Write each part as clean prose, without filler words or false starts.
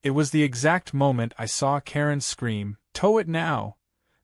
It was the exact moment I saw Karen scream, "Tow it now!"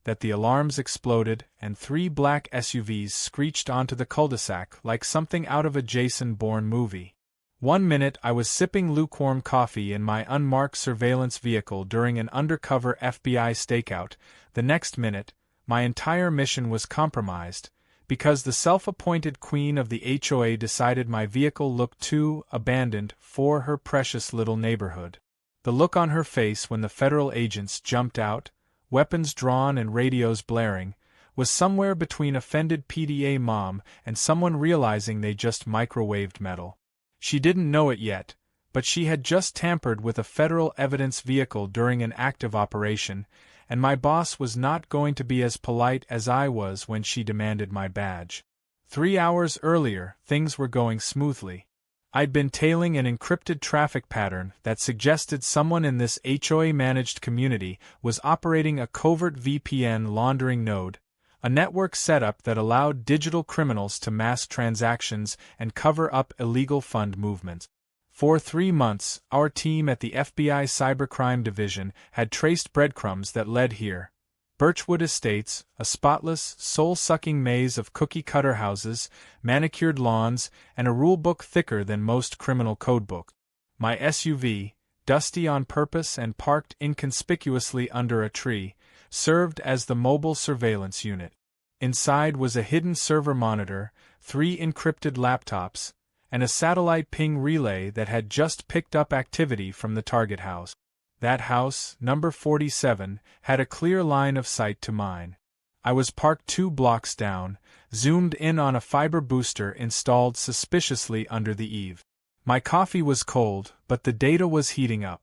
that the alarms exploded and 3 black SUVs screeched onto the cul-de-sac like something out of a Jason Bourne movie. One minute I was sipping lukewarm coffee in my unmarked surveillance vehicle during an undercover FBI stakeout. The next minute, my entire mission was compromised, because the self-appointed queen of the HOA decided my vehicle looked too abandoned for her precious little neighborhood. The look on her face when the federal agents jumped out, weapons drawn and radios blaring, was somewhere between offended PDA mom and someone realizing they just microwaved metal. She didn't know it yet, but she had just tampered with a federal evidence vehicle during an active operation, and my boss was not going to be as polite as I was when she demanded my badge. 3 hours earlier, things were going smoothly. I'd been tailing an encrypted traffic pattern that suggested someone in this HOA-managed community was operating a covert VPN laundering node, a network setup that allowed digital criminals to mask transactions and cover up illegal fund movements. For 3 months, our team at the FBI Cybercrime Division had traced breadcrumbs that led here. Birchwood Estates, a spotless, soul-sucking maze of cookie-cutter houses, manicured lawns, and a rulebook thicker than most criminal codebooks. My SUV, dusty on purpose and parked inconspicuously under a tree, served as the mobile surveillance unit. Inside was a hidden server monitor, 3 encrypted laptops, and a satellite ping relay that had just picked up activity from the target house. That house, number 47, had a clear line of sight to mine. I was parked 2 blocks down, zoomed in on a fiber booster installed suspiciously under the eave. My coffee was cold, but the data was heating up.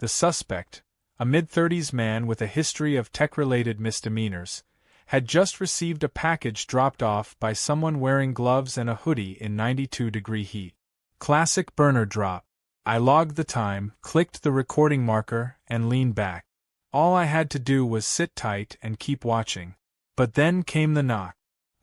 The suspect, a mid-30s man with a history of tech-related misdemeanors, had just received a package dropped off by someone wearing gloves and a hoodie in 92-degree heat. Classic burner drop. I logged the time, clicked the recording marker, and leaned back. All I had to do was sit tight and keep watching. But then came the knock.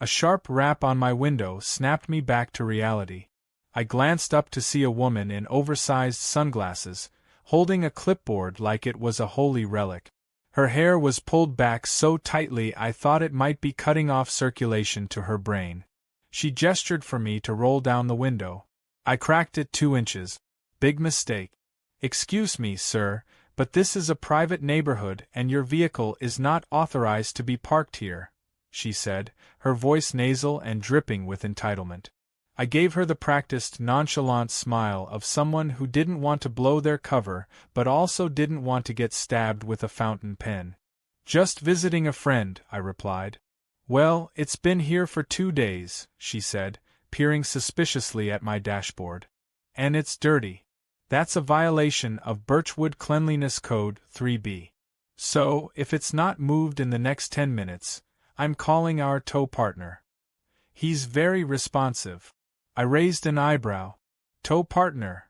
A sharp rap on my window snapped me back to reality. I glanced up to see a woman in oversized sunglasses, holding a clipboard like it was a holy relic. Her hair was pulled back so tightly I thought it might be cutting off circulation to her brain. She gestured for me to roll down the window. I cracked it 2 inches. Big mistake. "Excuse me, sir, but this is a private neighborhood and your vehicle is not authorized to be parked here," she said, her voice nasal and dripping with entitlement. I gave her the practiced nonchalant smile of someone who didn't want to blow their cover but also didn't want to get stabbed with a fountain pen. "Just visiting a friend," I replied. "Well, it's been here for 2 days," she said, peering suspiciously at my dashboard. "And it's dirty. That's a violation of Birchwood Cleanliness Code 3B. So, if it's not moved in the next 10 minutes, I'm calling our tow partner. He's very responsive." I raised an eyebrow. "Tow partner?"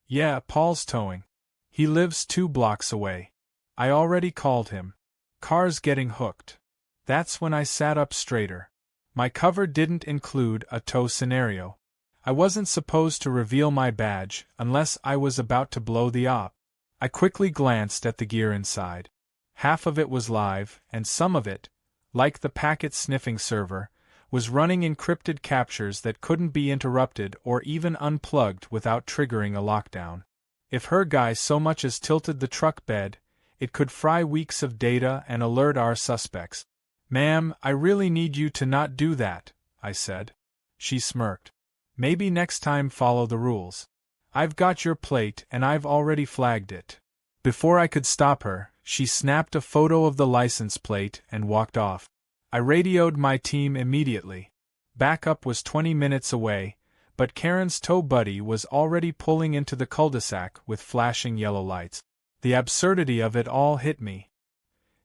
"Yeah, Paul's towing. He lives 2 blocks away. I already called him. Car's getting hooked." That's when I sat up straighter. My cover didn't include a tow scenario. I wasn't supposed to reveal my badge unless I was about to blow the op. I quickly glanced at the gear inside. Half of it was live, and some of it, like the packet-sniffing server, was running encrypted captures that couldn't be interrupted or even unplugged without triggering a lockdown. If her guy so much as tilted the truck bed, it could fry weeks of data and alert our suspects. "Ma'am, I really need you to not do that," I said. She smirked. "Maybe next time follow the rules. I've got your plate and I've already flagged it." Before I could stop her, she snapped a photo of the license plate and walked off. I radioed my team immediately. Backup was 20 minutes away, but Karen's tow buddy was already pulling into the cul-de-sac with flashing yellow lights. The absurdity of it all hit me.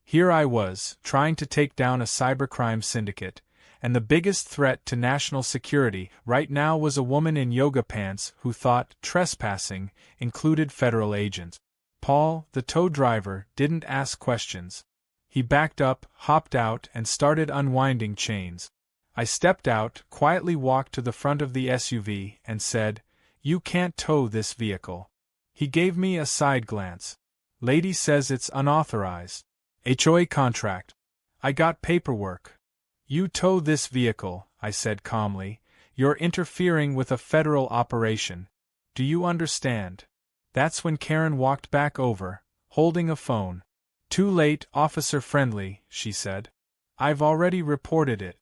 Here I was, trying to take down a cybercrime syndicate, and the biggest threat to national security right now was a woman in yoga pants who thought trespassing included federal agents. Paul, the tow driver, didn't ask questions. He backed up, hopped out, and started unwinding chains. I stepped out, quietly walked to the front of the SUV, and said, "You can't tow this vehicle." He gave me a side glance. Lady says it's unauthorized. HOA contract. I got paperwork. You tow this vehicle, I said calmly. You're interfering with a federal operation. Do you understand? That's when Karen walked back over, holding a phone. Too late, officer friendly, she said. I've already reported it.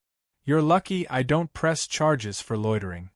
You're lucky I don't press charges for loitering.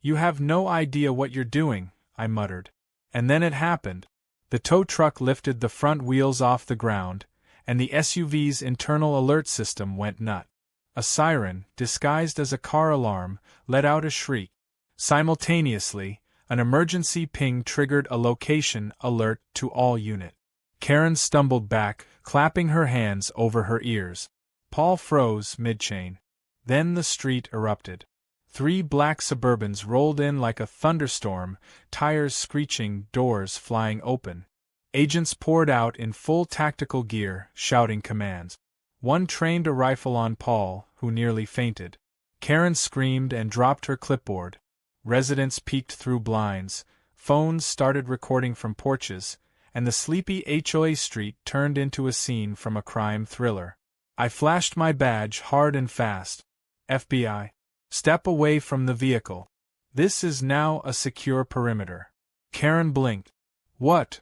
You have no idea what you're doing, I muttered. And then it happened. The tow truck lifted the front wheels off the ground, and the SUV's internal alert system went nut. A siren, disguised as a car alarm, let out a shriek. Simultaneously, an emergency ping triggered a location alert to all unit. Karen stumbled back, clapping her hands over her ears. Paul froze mid-chain. Then the street erupted. 3 black Suburbans rolled in like a thunderstorm, tires screeching, doors flying open. Agents poured out in full tactical gear, shouting commands. One trained a rifle on Paul, who nearly fainted. Karen screamed and dropped her clipboard. Residents peeked through blinds, phones started recording from porches, and the sleepy HOA street turned into a scene from a crime thriller. I flashed my badge hard and fast. FBI. Step away from the vehicle. This is now a secure perimeter. Karen blinked. What?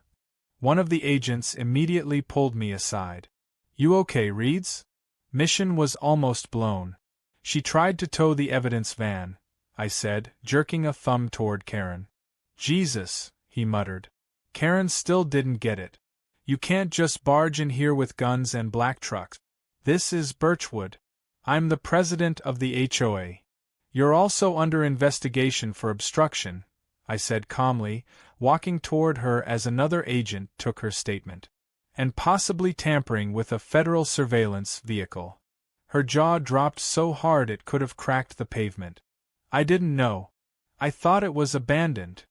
One of the agents immediately pulled me aside. You okay, Reeds? Mission was almost blown. She tried to tow the evidence van, I said, jerking a thumb toward Karen. Jesus, he muttered. Karen still didn't get it. You can't just barge in here with guns and black trucks. This is Birchwood. I'm the president of the HOA. You're also under investigation for obstruction, I said calmly, walking toward her as another agent took her statement. And possibly tampering with a federal surveillance vehicle. Her jaw dropped so hard it could have cracked the pavement. I didn't know. I thought it was abandoned.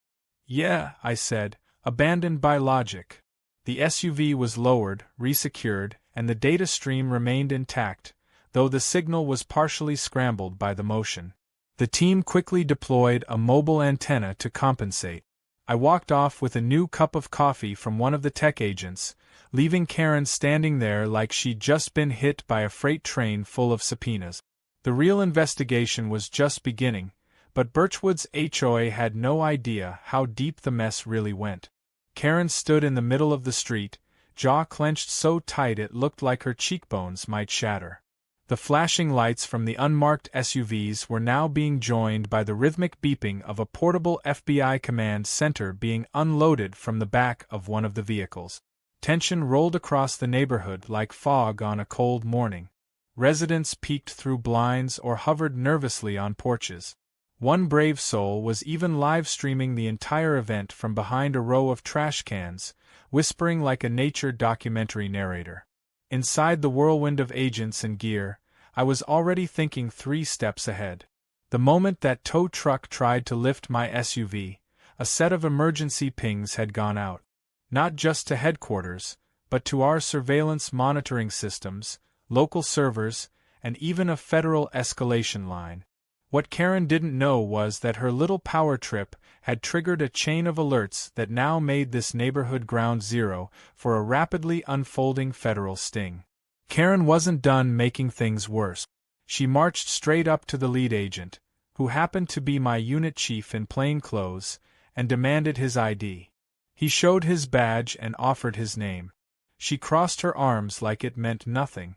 Yeah, I said, abandoned by logic. The SUV was lowered, resecured, and the data stream remained intact, though the signal was partially scrambled by the motion. The team quickly deployed a mobile antenna to compensate. I walked off with a new cup of coffee from one of the tech agents, leaving Karen standing there like she'd just been hit by a freight train full of subpoenas. The real investigation was just beginning, but Birchwood's HOA had no idea how deep the mess really went. Karen stood in the middle of the street, jaw clenched so tight it looked like her cheekbones might shatter. The flashing lights from the unmarked SUVs were now being joined by the rhythmic beeping of a portable FBI command center being unloaded from the back of one of the vehicles. Tension rolled across the neighborhood like fog on a cold morning. Residents peeked through blinds or hovered nervously on porches. One brave soul was even live-streaming the entire event from behind a row of trash cans, whispering like a nature documentary narrator. Inside the whirlwind of agents and gear, I was already thinking 3 steps ahead. The moment that tow truck tried to lift my SUV, a set of emergency pings had gone out. Not just to headquarters, but to our surveillance monitoring systems, local servers, and even a federal escalation line. What Karen didn't know was that her little power trip had triggered a chain of alerts that now made this neighborhood ground zero for a rapidly unfolding federal sting. Karen wasn't done making things worse. She marched straight up to the lead agent, who happened to be my unit chief in plain clothes, and demanded his ID. He showed his badge and offered his name. She crossed her arms like it meant nothing.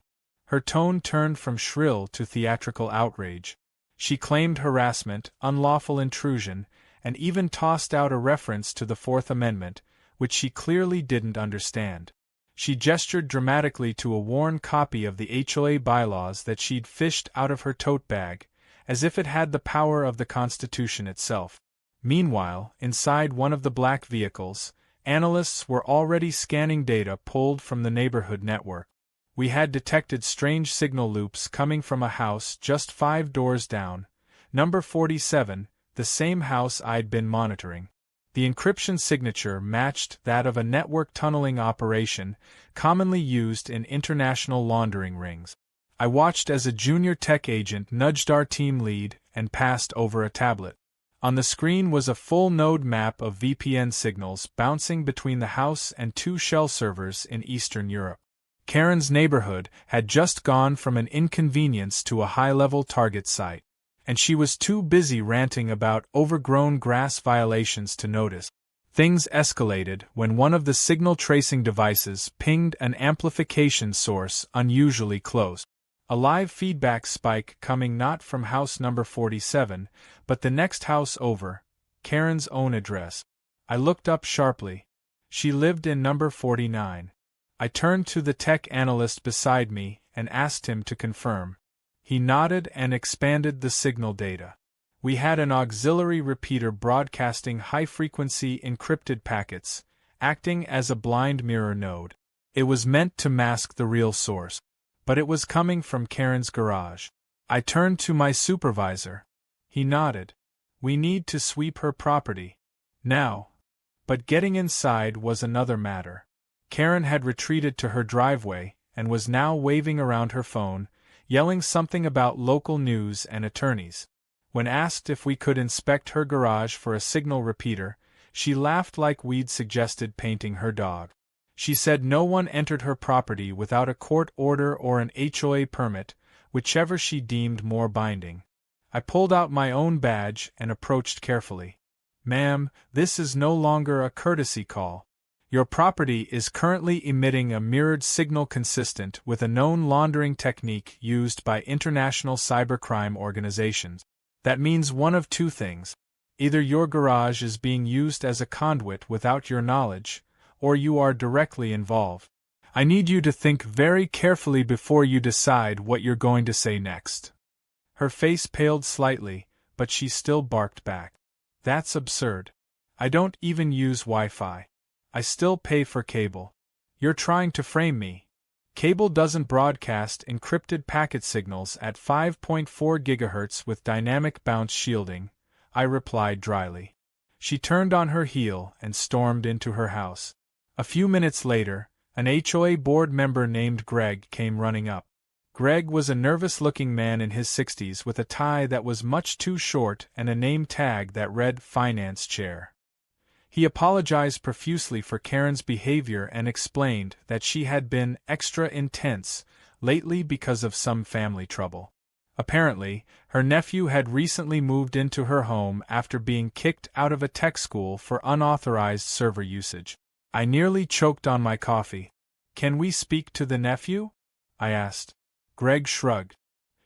Her tone turned from shrill to theatrical outrage. She claimed harassment, unlawful intrusion, and even tossed out a reference to the Fourth Amendment, which she clearly didn't understand. She gestured dramatically to a worn copy of the HOA bylaws that she'd fished out of her tote bag, as if it had the power of the Constitution itself. Meanwhile, inside one of the black vehicles, analysts were already scanning data pulled from the neighborhood network. We had detected strange signal loops coming from a house just 5 doors down, number 47, the same house I'd been monitoring. The encryption signature matched that of a network tunneling operation commonly used in international laundering rings. I watched as a junior tech agent nudged our team lead and passed over a tablet. On the screen was a full node map of VPN signals bouncing between the house and 2 shell servers in Eastern Europe. Karen's neighborhood had just gone from an inconvenience to a high-level target site, and she was too busy ranting about overgrown grass violations to notice. Things escalated when one of the signal tracing devices pinged an amplification source unusually close. A live feedback spike coming not from house number 47, but the next house over, Karen's own address. I looked up sharply. She lived in number 49. I turned to the tech analyst beside me and asked him to confirm. He nodded and expanded the signal data. We had an auxiliary repeater broadcasting high-frequency encrypted packets, acting as a blind mirror node. It was meant to mask the real source. But it was coming from Karen's garage. I turned to my supervisor. He nodded. We need to sweep her property. Now. But getting inside was another matter. Karen had retreated to her driveway and was now waving around her phone, yelling something about local news and attorneys. When asked if we could inspect her garage for a signal repeater, she laughed like we'd suggested painting her dog. She said no one entered her property without a court order or an HOA permit, whichever she deemed more binding. I pulled out my own badge and approached carefully. Ma'am, this is no longer a courtesy call. Your property is currently emitting a mirrored signal consistent with a known laundering technique used by international cybercrime organizations. That means one of two things. Either your garage is being used as a conduit without your knowledge, or you are directly involved. I need you to think very carefully before you decide what you're going to say next. Her face paled slightly, but she still barked back. That's absurd. I don't even use Wi-Fi. I still pay for cable. You're trying to frame me. Cable doesn't broadcast encrypted packet signals at 5.4 GHz with dynamic bounce shielding, I replied dryly. She turned on her heel and stormed into her house. A few minutes later, an HOA board member named Greg came running up. Greg was a nervous-looking man in his 60s with a tie that was much too short and a name tag that read Finance Chair. He apologized profusely for Karen's behavior and explained that she had been extra intense lately because of some family trouble. Apparently, her nephew had recently moved into her home after being kicked out of a tech school for unauthorized server usage. I nearly choked on my coffee. Can we speak to the nephew? I asked. Greg shrugged.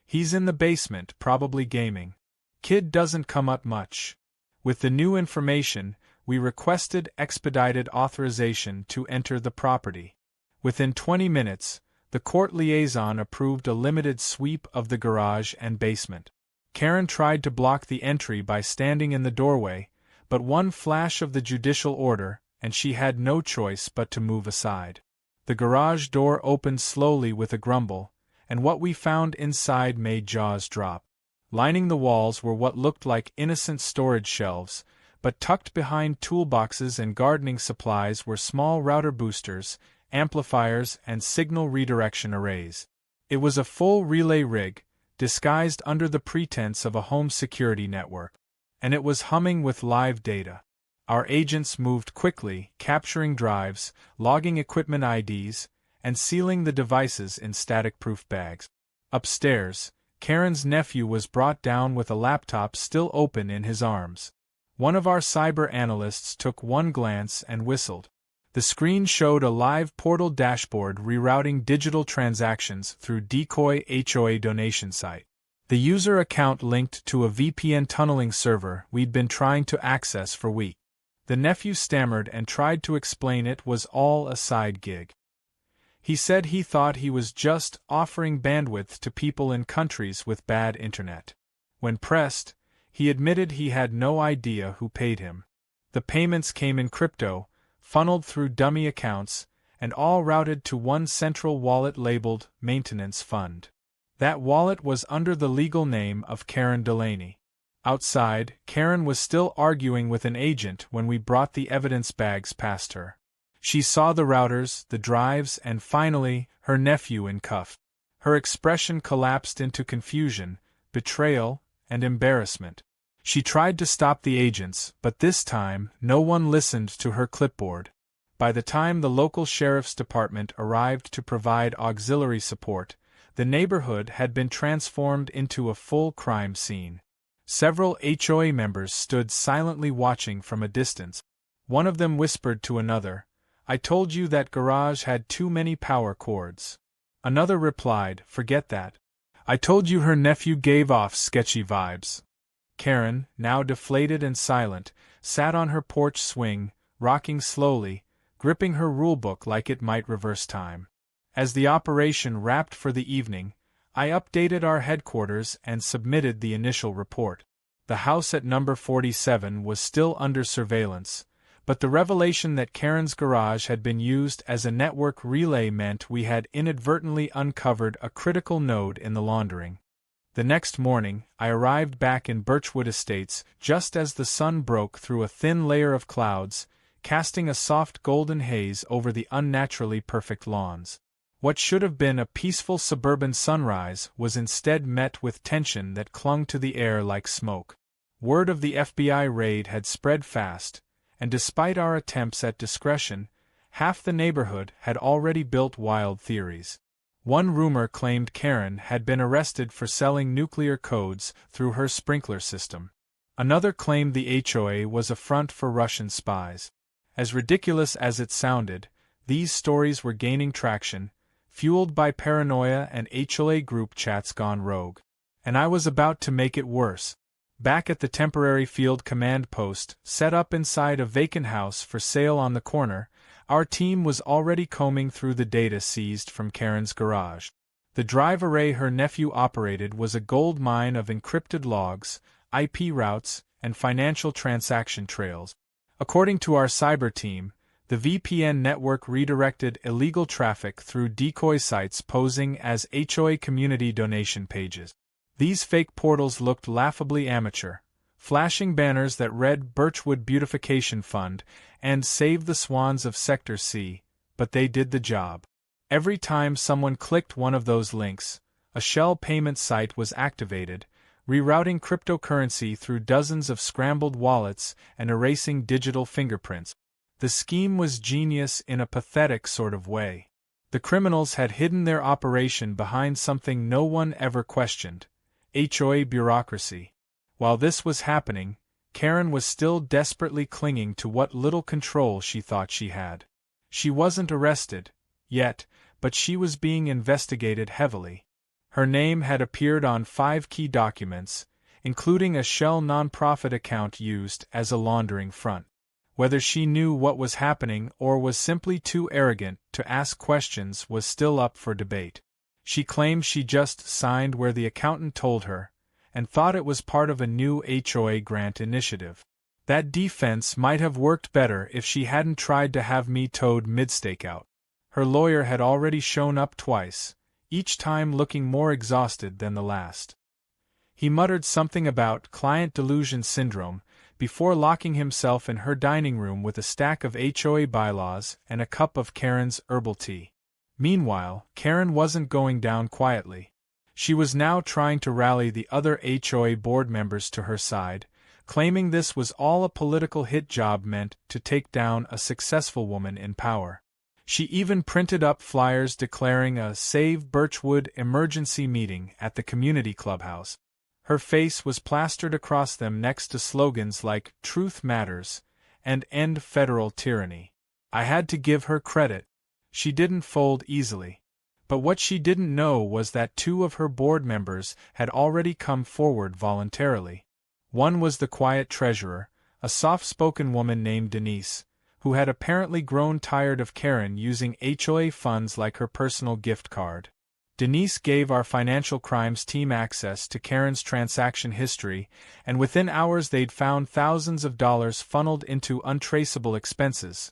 He's in the basement, probably gaming. Kid doesn't come up much. With the new information, we requested expedited authorization to enter the property. Within 20 minutes, the court liaison approved a limited sweep of the garage and basement. Karen tried to block the entry by standing in the doorway, but one flash of the judicial order, and she had no choice but to move aside. The garage door opened slowly with a grumble, and what we found inside made jaws drop. Lining the walls were what looked like innocent storage shelves, but tucked behind toolboxes and gardening supplies were small router boosters, amplifiers, and signal redirection arrays. It was a full relay rig, disguised under the pretense of a home security network, and it was humming with live data. Our agents moved quickly, capturing drives, logging equipment IDs, and sealing the devices in static-proof bags. Upstairs, Karen's nephew was brought down with a laptop still open in his arms. One of our cyber analysts took one glance and whistled. The screen showed a live portal dashboard rerouting digital transactions through Decoy HOA donation site. The user account linked to a VPN tunneling server we'd been trying to access for weeks. The nephew stammered and tried to explain it was all a side gig. He said he thought he was just offering bandwidth to people in countries with bad internet. When pressed, he admitted he had no idea who paid him. The payments came in crypto, funneled through dummy accounts, and all routed to one central wallet labeled Maintenance Fund. That wallet was under the legal name of Karen Delaney. Outside, Karen was still arguing with an agent when we brought the evidence bags past her. She saw the routers, the drives, and finally, her nephew in cuffs. Her expression collapsed into confusion, betrayal, and embarrassment. She tried to stop the agents, but this time, no one listened to her clipboard. By the time the local sheriff's department arrived to provide auxiliary support, the neighborhood had been transformed into a full crime scene. Several HOA members stood silently watching from a distance. One of them whispered to another, "I told you that garage had too many power cords." Another replied, "Forget that. I told you her nephew gave off sketchy vibes." Karen, now deflated and silent, sat on her porch swing, rocking slowly, gripping her rulebook like it might reverse time. As the operation wrapped for the evening, I updated our headquarters and submitted the initial report. The house at number 47 was still under surveillance, but the revelation that Karen's garage had been used as a network relay meant we had inadvertently uncovered a critical node in the laundering. The next morning, I arrived back in Birchwood Estates just as the sun broke through a thin layer of clouds, casting a soft golden haze over the unnaturally perfect lawns. What should have been a peaceful suburban sunrise was instead met with tension that clung to the air like smoke. Word of the FBI raid had spread fast, and despite our attempts at discretion, half the neighborhood had already built wild theories. One rumor claimed Karen had been arrested for selling nuclear codes through her sprinkler system. Another claimed the HOA was a front for Russian spies. As ridiculous as it sounded, these stories were gaining traction, fueled by paranoia and HOA group chats gone rogue. And I was about to make it worse. Back at the temporary field command post, set up inside a vacant house for sale on the corner, our team was already combing through the data seized from Karen's garage. The drive array her nephew operated was a gold mine of encrypted logs, IP routes, and financial transaction trails. According to our cyber team, the VPN network redirected illegal traffic through decoy sites posing as HOA community donation pages. These fake portals looked laughably amateur, flashing banners that read Birchwood Beautification Fund and Save the Swans of Sector C, but they did the job. Every time someone clicked one of those links, a shell payment site was activated, rerouting cryptocurrency through dozens of scrambled wallets and erasing digital fingerprints. The scheme was genius in a pathetic sort of way. The criminals had hidden their operation behind something no one ever questioned: HOA bureaucracy. While this was happening, Karen was still desperately clinging to what little control she thought she had. She wasn't arrested yet, but she was being investigated heavily. Her name had appeared on 5 key documents, including a shell nonprofit account used as a laundering front. Whether she knew what was happening or was simply too arrogant to ask questions was still up for debate. She claimed she just signed where the accountant told her, and thought it was part of a new HOA grant initiative. That defense might have worked better if she hadn't tried to have me towed mid-stakeout. Her lawyer had already shown up twice, each time looking more exhausted than the last. He muttered something about client delusion syndrome before locking himself in her dining room with a stack of HOA bylaws and a cup of Karen's herbal tea. Meanwhile, Karen wasn't going down quietly. She was now trying to rally the other HOA board members to her side, claiming this was all a political hit job meant to take down a successful woman in power. She even printed up flyers declaring a Save Birchwood emergency meeting at the community clubhouse. Her face was plastered across them next to slogans like "Truth Matters" and "End Federal Tyranny." I had to give her credit. She didn't fold easily. But what she didn't know was that 2 of her board members had already come forward voluntarily. One was the quiet treasurer, a soft-spoken woman named Denise, who had apparently grown tired of Karen using HOA funds like her personal gift card. Denise gave our financial crimes team access to Karen's transaction history, and within hours they'd found thousands of dollars funneled into untraceable expenses,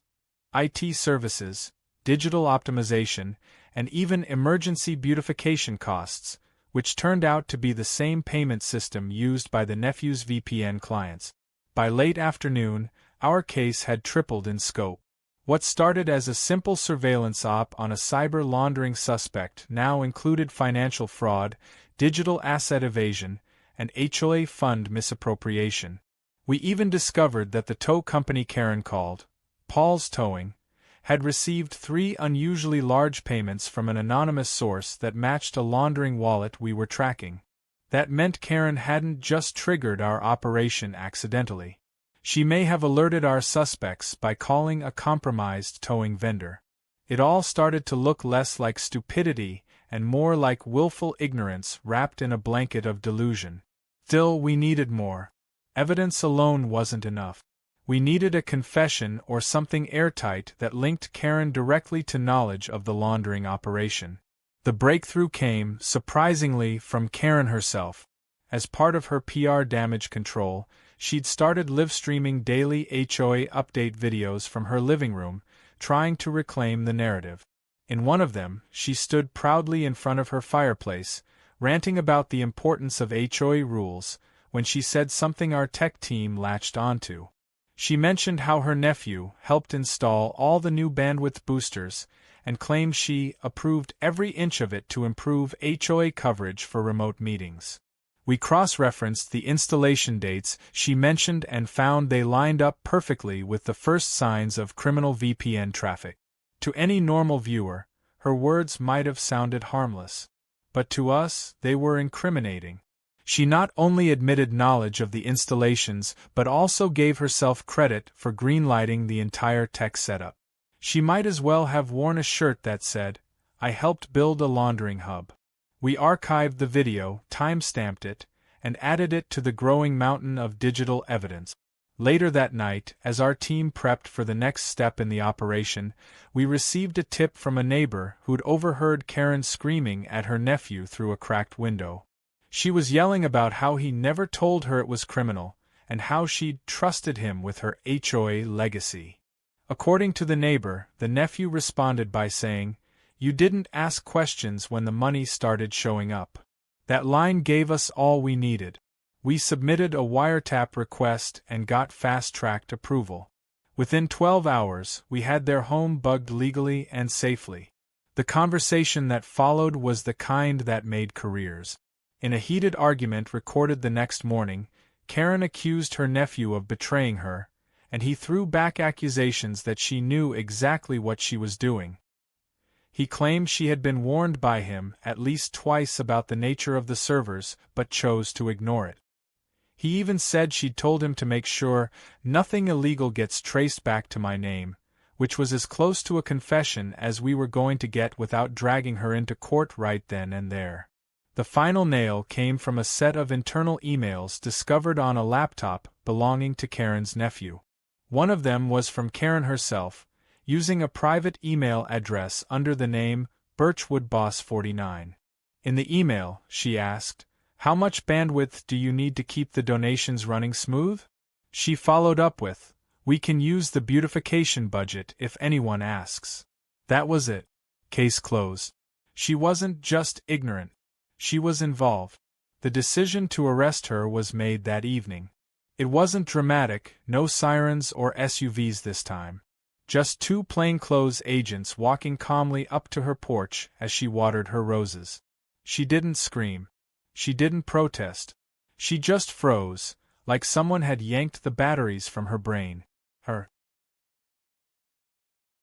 IT services, digital optimization, and even emergency beautification costs, which turned out to be the same payment system used by the nephew's VPN clients. By late afternoon, our case had tripled in scope. What started as a simple surveillance op on a cyber laundering suspect now included financial fraud, digital asset evasion, and HOA fund misappropriation. We even discovered that the tow company Karen called Paul's Towing had received 3 unusually large payments from an anonymous source that matched a laundering wallet we were tracking. That meant Karen hadn't just triggered our operation accidentally. She may have alerted our suspects by calling a compromised towing vendor. It all started to look less like stupidity and more like willful ignorance wrapped in a blanket of delusion. Still, we needed more. Evidence alone wasn't enough. We needed a confession or something airtight that linked Karen directly to knowledge of the laundering operation. The breakthrough came, surprisingly, from Karen herself. As part of her PR damage control, she'd started live-streaming daily HOA update videos from her living room, trying to reclaim the narrative. In one of them, she stood proudly in front of her fireplace, ranting about the importance of HOA rules, when she said something our tech team latched onto. She mentioned how her nephew helped install all the new bandwidth boosters, and claimed she approved every inch of it to improve HOA coverage for remote meetings. We cross-referenced the installation dates she mentioned and found they lined up perfectly with the first signs of criminal VPN traffic. To any normal viewer, her words might have sounded harmless. But to us, they were incriminating. She not only admitted knowledge of the installations but also gave herself credit for greenlighting the entire tech setup. She might as well have worn a shirt that said, "I helped build a laundering hub." We archived the video, time-stamped it, and added it to the growing mountain of digital evidence. Later that night, as our team prepped for the next step in the operation, we received a tip from a neighbor who'd overheard Karen screaming at her nephew through a cracked window. She was yelling about how he never told her it was criminal, and how she'd trusted him with her HOA legacy. According to the neighbor, the nephew responded by saying, "You didn't ask questions when the money started showing up." That line gave us all we needed. We submitted a wiretap request and got fast-tracked approval. Within 12 hours, we had their home bugged legally and safely. The conversation that followed was the kind that made careers. In a heated argument recorded the next morning, Karen accused her nephew of betraying her, and he threw back accusations that she knew exactly what she was doing. He claimed she had been warned by him at least twice about the nature of the servers, but chose to ignore it. He even said she'd told him to make sure nothing illegal gets traced back to my name, which was as close to a confession as we were going to get without dragging her into court right then and there. The final nail came from a set of internal emails discovered on a laptop belonging to Karen's nephew. One of them was from Karen herself, using a private email address under the name Birchwood Boss 49. In the email, she asked, "How much bandwidth do you need to keep the donations running smooth?" She followed up with, "We can use the beautification budget if anyone asks." That was it. Case closed. She wasn't just ignorant. She was involved. The decision to arrest her was made that evening. It wasn't dramatic, no sirens or SUVs this time. Just 2 plainclothes agents walking calmly up to her porch as she watered her roses. She didn't scream. She didn't protest. She just froze, like someone had yanked the batteries from her brain.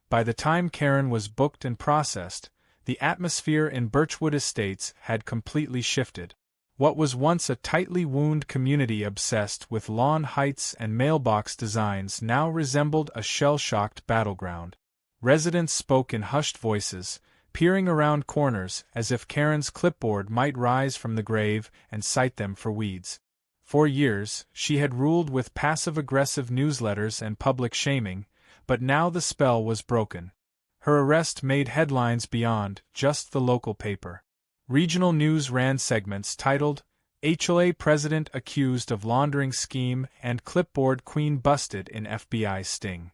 By the time Karen was booked and processed, the atmosphere in Birchwood Estates had completely shifted. What was once a tightly wound community obsessed with lawn heights and mailbox designs now resembled a shell-shocked battleground. Residents spoke in hushed voices, peering around corners as if Karen's clipboard might rise from the grave and cite them for weeds. For years, she had ruled with passive-aggressive newsletters and public shaming, but now the spell was broken. Her arrest made headlines beyond just the local paper. Regional news ran segments titled, "HOA President Accused of Laundering Scheme and Clipboard Queen Busted in FBI Sting."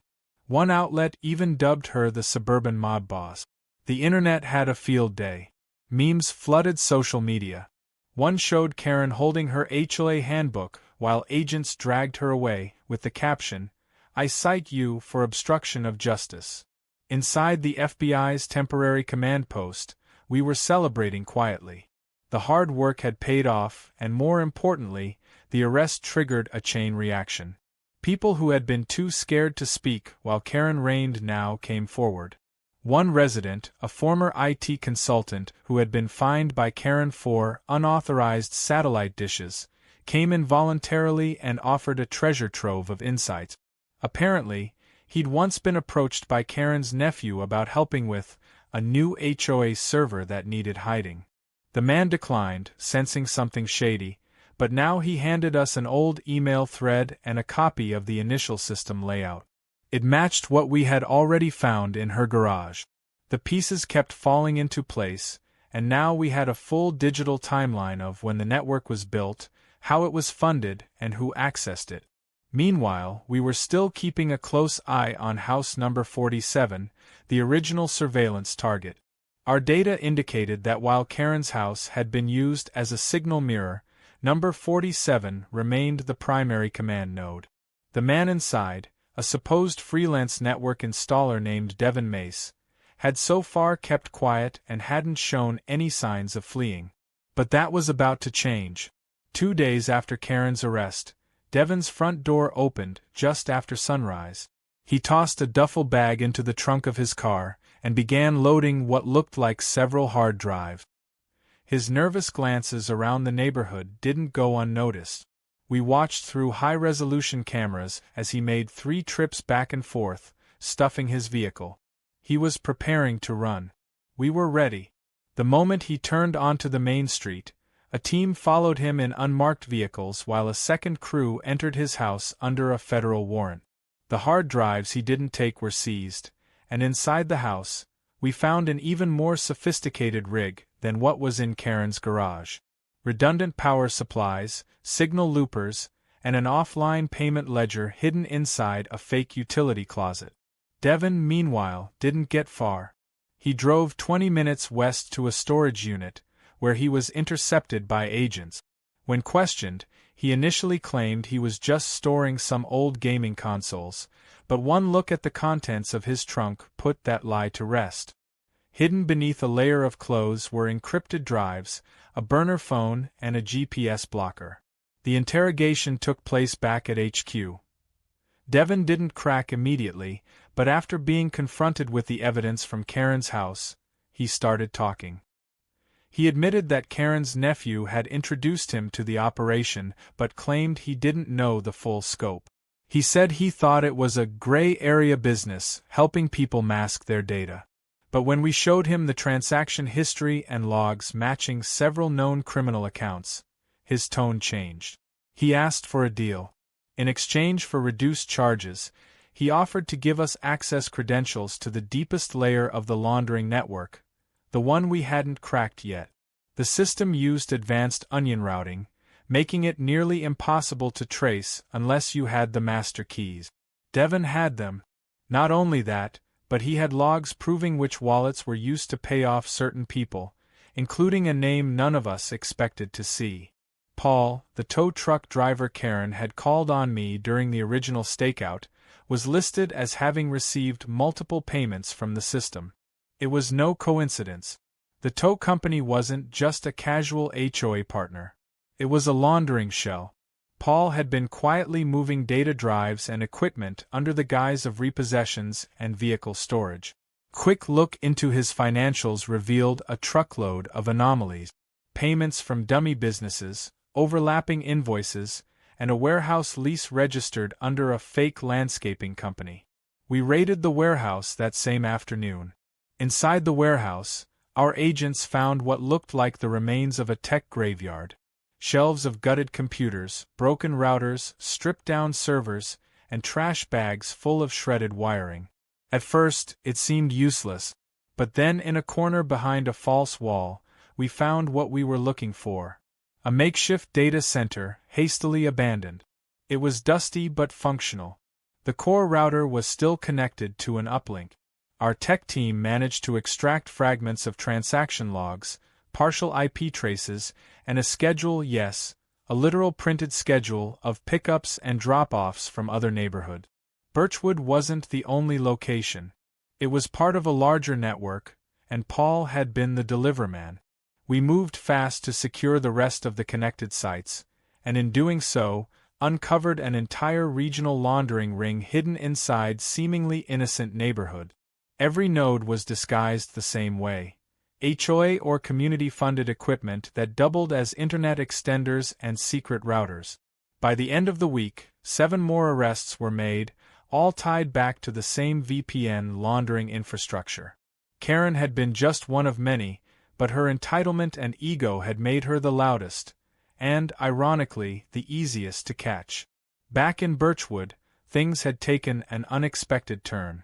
One outlet even dubbed her the suburban mob boss. The internet had a field day. Memes flooded social media. One showed Karen holding her HOA handbook while agents dragged her away, with the caption, "I cite you for obstruction of justice." Inside the FBI's temporary command post, we were celebrating quietly. The hard work had paid off, and more importantly, the arrest triggered a chain reaction. People who had been too scared to speak while Karen reigned now came forward. One resident, a former IT consultant who had been fined by Karen for unauthorized satellite dishes, came in voluntarily and offered a treasure trove of insights. Apparently, he'd once been approached by Karen's nephew about helping with a new HOA server that needed hiding. The man declined, sensing something shady, but now he handed us an old email thread and a copy of the initial system layout. It matched what we had already found in her garage. The pieces kept falling into place, and now we had a full digital timeline of when the network was built, how it was funded, and who accessed it. Meanwhile, we were still keeping a close eye on house number 47, the original surveillance target. Our data indicated that while Karen's house had been used as a signal mirror, number 47 remained the primary command node. The man inside, a supposed freelance network installer named Devin Mace, had so far kept quiet and hadn't shown any signs of fleeing. But that was about to change. 2 days after Karen's arrest, Devin's front door opened just after sunrise. He tossed a duffel bag into the trunk of his car and began loading what looked like several hard drives. His nervous glances around the neighborhood didn't go unnoticed. We watched through high-resolution cameras as he made 3 trips back and forth, stuffing his vehicle. He was preparing to run. We were ready. The moment he turned onto the main street, a team followed him in unmarked vehicles while a second crew entered his house under a federal warrant. The hard drives he didn't take were seized, and inside the house, we found an even more sophisticated rig than what was in Karen's garage. Redundant power supplies, signal loopers, and an offline payment ledger hidden inside a fake utility closet. Devin, meanwhile, didn't get far. He drove 20 minutes west to a storage unit, where he was intercepted by agents. When questioned, he initially claimed he was just storing some old gaming consoles, but one look at the contents of his trunk put that lie to rest. Hidden beneath a layer of clothes were encrypted drives, a burner phone, and a GPS blocker. The interrogation took place back at HQ. Devin didn't crack immediately, but after being confronted with the evidence from Karen's house, he started talking. He admitted that Karen's nephew had introduced him to the operation but claimed he didn't know the full scope. He said he thought it was a gray area business, helping people mask their data. But when we showed him the transaction history and logs matching several known criminal accounts, his tone changed. He asked for a deal. In exchange for reduced charges, he offered to give us access credentials to the deepest layer of the laundering network, the one we hadn't cracked yet. The system used advanced onion routing, making it nearly impossible to trace unless you had the master keys. Devin had them. Not only that, but he had logs proving which wallets were used to pay off certain people, including a name none of us expected to see. Paul, the tow truck driver Karen had called on me during the original Stakeout, was listed as having received multiple payments from the system. It was no coincidence. The tow company wasn't just a casual HOA partner. It was a laundering shell. Paul had been quietly moving data drives and equipment under the guise of repossessions and vehicle storage. Quick look into his financials revealed a truckload of anomalies. Payments from dummy businesses, overlapping invoices, and a warehouse lease registered under a fake landscaping company. We raided the warehouse that same afternoon. Inside the warehouse, our agents found what looked like the remains of a tech graveyard. Shelves of gutted computers, broken routers, stripped-down servers, and trash bags full of shredded wiring. At first, it seemed useless, but then in a corner behind a false wall, we found what we were looking for. A makeshift data center, hastily abandoned. It was dusty but functional. The core router was still connected to an uplink. Our tech team managed to extract fragments of transaction logs, partial IP traces, and a schedule, yes, a literal printed schedule of pickups and drop-offs from other neighborhoods. Birchwood wasn't the only location. It was part of a larger network, and Paul had been the deliverman. We moved fast to secure the rest of the connected sites, and in doing so, uncovered an entire regional laundering ring hidden inside seemingly innocent neighborhood. Every node was disguised the same way. HOA or community-funded equipment that doubled as internet extenders and secret routers. By the end of the week, 7 more arrests were made, all tied back to the same VPN laundering infrastructure. Karen had been just one of many, but her entitlement and ego had made her the loudest, and, ironically, the easiest to catch. Back in Birchwood, things had taken an unexpected turn.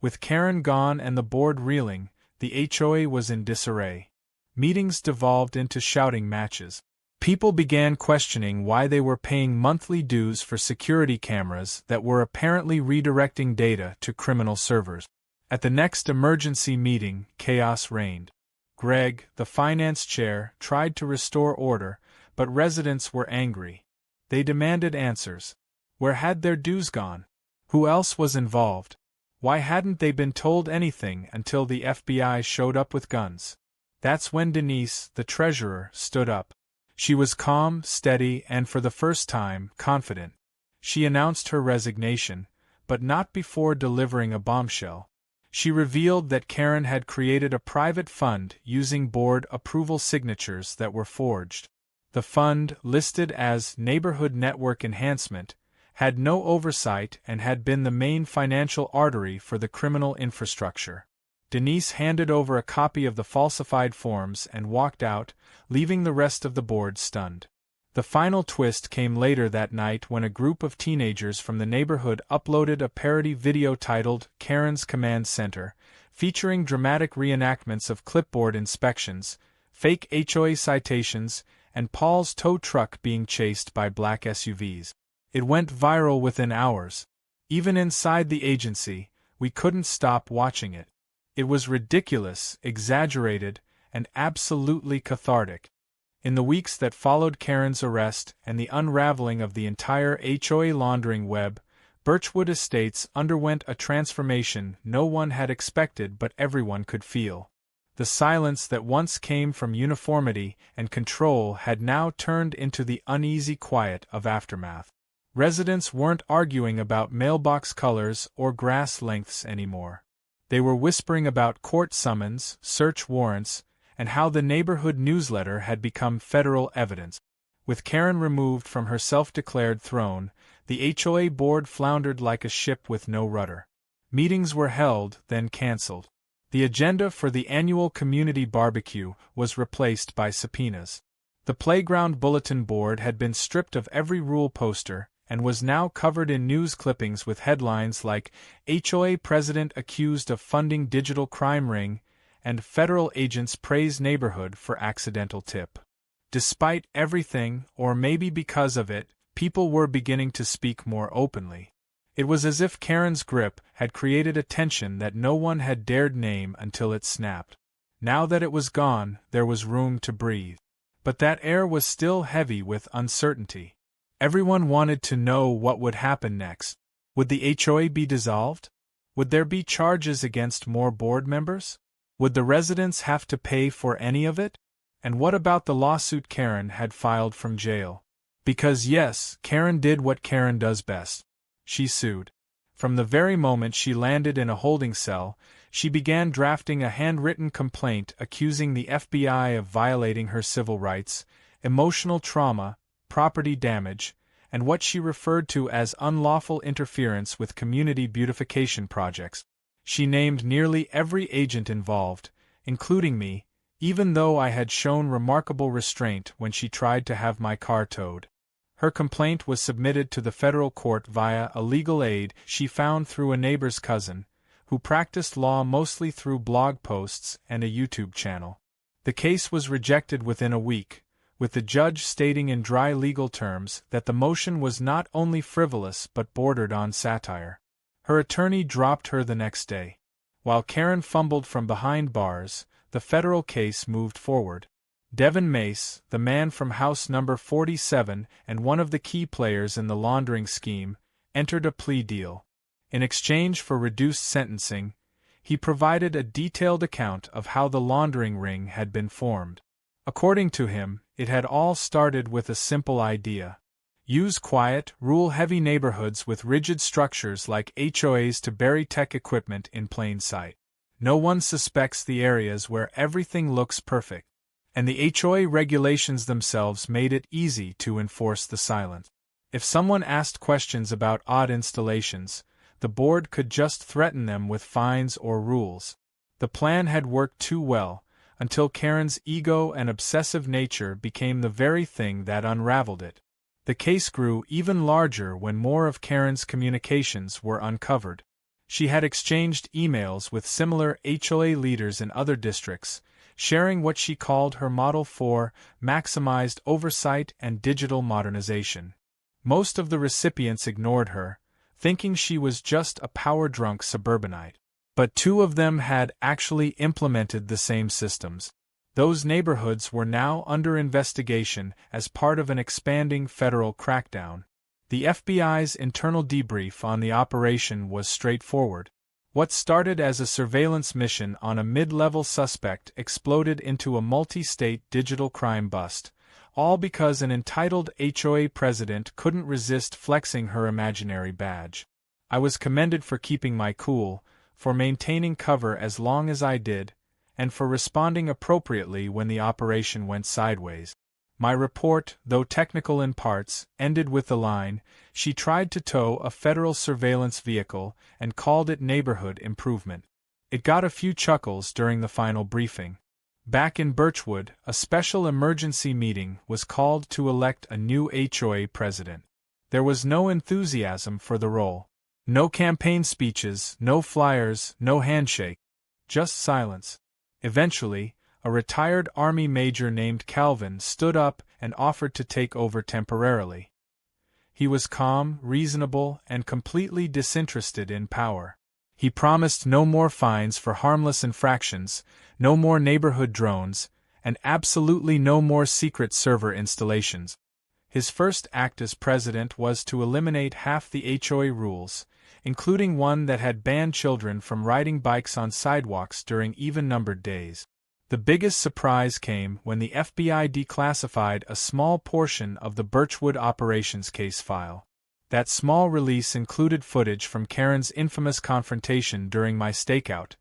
With Karen gone and the board reeling, the HOA was in disarray. Meetings devolved into shouting matches. People began questioning why they were paying monthly dues for security cameras that were apparently redirecting data to criminal servers. At the next emergency meeting, chaos reigned. Greg, the finance chair, tried to restore order, but residents were angry. They demanded answers. Where had their dues gone? Who else was involved? Why hadn't they been told anything until the FBI showed up with guns? That's when Denise, the treasurer, stood up. She was calm, steady, and for the first time, confident. She announced her resignation, but not before delivering a bombshell. She revealed that Karen had created a private fund using board approval signatures that were forged. The fund, listed as Neighborhood Network Enhancement, had no oversight and had been the main financial artery for the criminal infrastructure. Denise handed over a copy of the falsified forms and walked out, leaving the rest of the board stunned. The final twist came later that night when a group of teenagers from the neighborhood uploaded a parody video titled Karen's Command Center, featuring dramatic reenactments of clipboard inspections, fake HOA citations, and Paul's tow truck being chased by black SUVs. It went viral within hours. Even inside the agency, we couldn't stop watching it. It was ridiculous, exaggerated, and absolutely cathartic. In the weeks that followed Karen's arrest and the unraveling of the entire HOA laundering web, Birchwood Estates underwent a transformation no one had expected but everyone could feel. The silence that once came from uniformity and control had now turned into the uneasy quiet of aftermath. Residents weren't arguing about mailbox colors or grass lengths anymore. They were whispering about court summons, search warrants, and how the neighborhood newsletter had become federal evidence. With Karen removed from her self-declared throne, the HOA board floundered like a ship with no rudder. Meetings were held, then canceled. The agenda for the annual community barbecue was replaced by subpoenas. The playground bulletin board had been stripped of every rule poster, and was now covered in news clippings with headlines like HOA President Accused of Funding Digital Crime Ring, and Federal Agents Praise Neighborhood for Accidental Tip. Despite everything, or maybe because of it, people were beginning to speak more openly. It was as if Karen's grip had created a tension that no one had dared name until it snapped. Now that it was gone, there was room to breathe. But that air was still heavy with uncertainty. Everyone wanted to know what would happen next. Would the HOA be dissolved? Would there be charges against more board members? Would the residents have to pay for any of it? And what about the lawsuit Karen had filed from jail? Because yes, Karen did what Karen does best. She sued. From the very moment she landed in a holding cell, she began drafting a handwritten complaint accusing the FBI of violating her civil rights, emotional trauma, property damage, and what she referred to as unlawful interference with community beautification projects. She named nearly every agent involved, including me, even though I had shown remarkable restraint when she tried to have my car towed. Her complaint was submitted to the federal court via a legal aid she found through a neighbor's cousin, who practiced law mostly through blog posts and a YouTube channel. The case was rejected within a week, with the judge stating in dry legal terms that the motion was not only frivolous but bordered on satire. Her attorney dropped her the next day. While Karen fumbled from behind bars, the federal case moved forward. Devin Mace, the man from house number 47 and one of the key players in the laundering scheme, entered a plea deal. In exchange for reduced sentencing, he provided a detailed account of how the laundering ring had been formed. According to him, it had all started with a simple idea. Use quiet, rule-heavy neighborhoods with rigid structures like HOAs to bury tech equipment in plain sight. No one suspects the areas where everything looks perfect, and the HOA regulations themselves made it easy to enforce the silence. If someone asked questions about odd installations, the board could just threaten them with fines or rules. The plan had worked too well, until Karen's ego and obsessive nature became the very thing that unraveled it. The case grew even larger when more of Karen's communications were uncovered. She had exchanged emails with similar HOA leaders in other districts, sharing what she called her model for maximized oversight and digital modernization. Most of the recipients ignored her, thinking she was just a power-drunk suburbanite. But 2 of them had actually implemented the same systems. Those neighborhoods were now under investigation as part of an expanding federal crackdown. The FBI's internal debrief on the operation was straightforward. What started as a surveillance mission on a mid-level suspect exploded into a multi-state digital crime bust, all because an entitled HOA president couldn't resist flexing her imaginary badge. I was commended for keeping my cool, for maintaining cover as long as I did, and for responding appropriately when the operation went sideways. My report, though technical in parts, ended with the line, "She tried to tow a federal surveillance vehicle and called it neighborhood improvement." It got a few chuckles during the final briefing. Back in Birchwood, a special emergency meeting was called to elect a new HOA president. There was no enthusiasm for the role. No campaign speeches, no flyers, no handshake. Just silence. Eventually, a retired Army major named Calvin stood up and offered to take over temporarily. He was calm, reasonable, and completely disinterested in power. He promised no more fines for harmless infractions, no more neighborhood drones, and absolutely no more secret server installations. His first act as president was to eliminate half the HOA rules, including one that had banned children from riding bikes on sidewalks during even-numbered days. The biggest surprise came when the FBI declassified a small portion of the Birchwood operations case file. That small release included footage from Karen's infamous confrontation during my stakeout,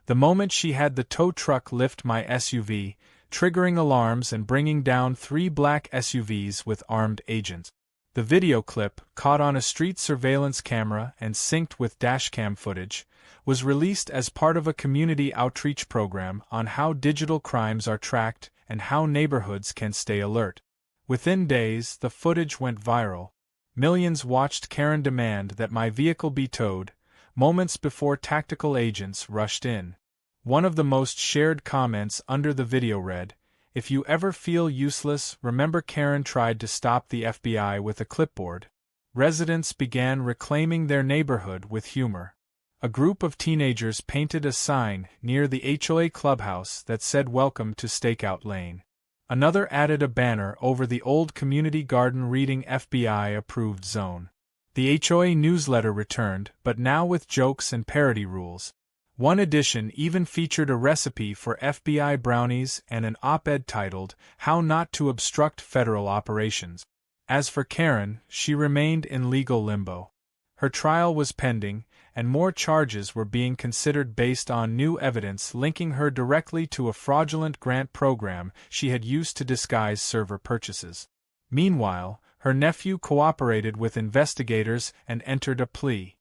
the moment she had the tow truck lift my SUV, triggering alarms and bringing down 3 black SUVs with armed agents. The video clip, caught on a street surveillance camera and synced with dashcam footage, was released as part of a community outreach program on how digital crimes are tracked and how neighborhoods can stay alert. Within days, the footage went viral. Millions watched Karen demand that my vehicle be towed, moments before tactical agents rushed in. One of the most shared comments under the video read, "If you ever feel useless, remember Karen tried to stop the FBI with a clipboard." Residents began reclaiming their neighborhood with humor. A group of teenagers painted a sign near the HOA clubhouse that said "Welcome to Stakeout Lane." Another added a banner over the old community garden reading "FBI-approved zone." The HOA newsletter returned, but now with jokes and parody rules. One edition even featured a recipe for FBI brownies and an op-ed titled, "How Not to Obstruct Federal Operations." As for Karen, she remained in legal limbo. Her trial was pending, and more charges were being considered based on new evidence linking her directly to a fraudulent grant program she had used to disguise server purchases. Meanwhile, her nephew cooperated with investigators and entered a plea.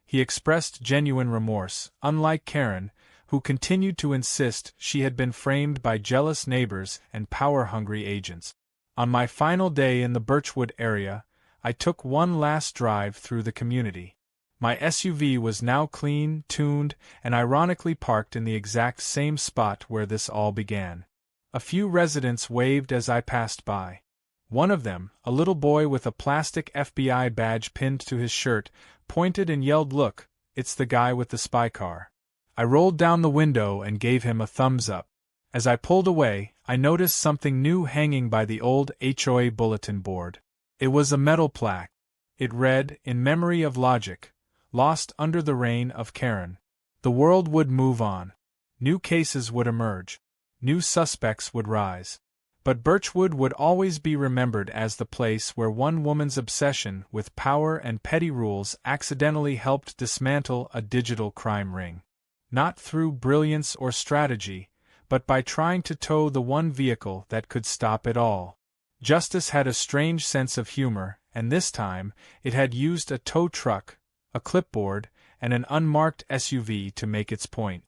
He expressed genuine remorse, unlike Karen, who continued to insist she had been framed by jealous neighbors and power-hungry agents. On my final day in the Birchwood area, I took one last drive through the community. My SUV was now clean, tuned, and ironically parked in the exact same spot where this all began. A few residents waved as I passed by. One of them, a little boy with a plastic FBI badge pinned to his shirt, pointed and yelled, "Look, it's the guy with the spy car." I rolled down the window and gave him a thumbs up. As I pulled away, I noticed something new hanging by the old HOA bulletin board. It was a metal plaque. It read, "In memory of Logic, lost under the reign of Karen." The world would move on. New cases would emerge. new suspects would rise. But Birchwood would always be remembered as the place where one woman's obsession with power and petty rules accidentally helped dismantle a digital crime ring. Not through brilliance or strategy, but by trying to tow the one vehicle that could stop it all. Justice had a strange sense of humor, and this time, it had used a tow truck, a clipboard, and an unmarked SUV to make its point.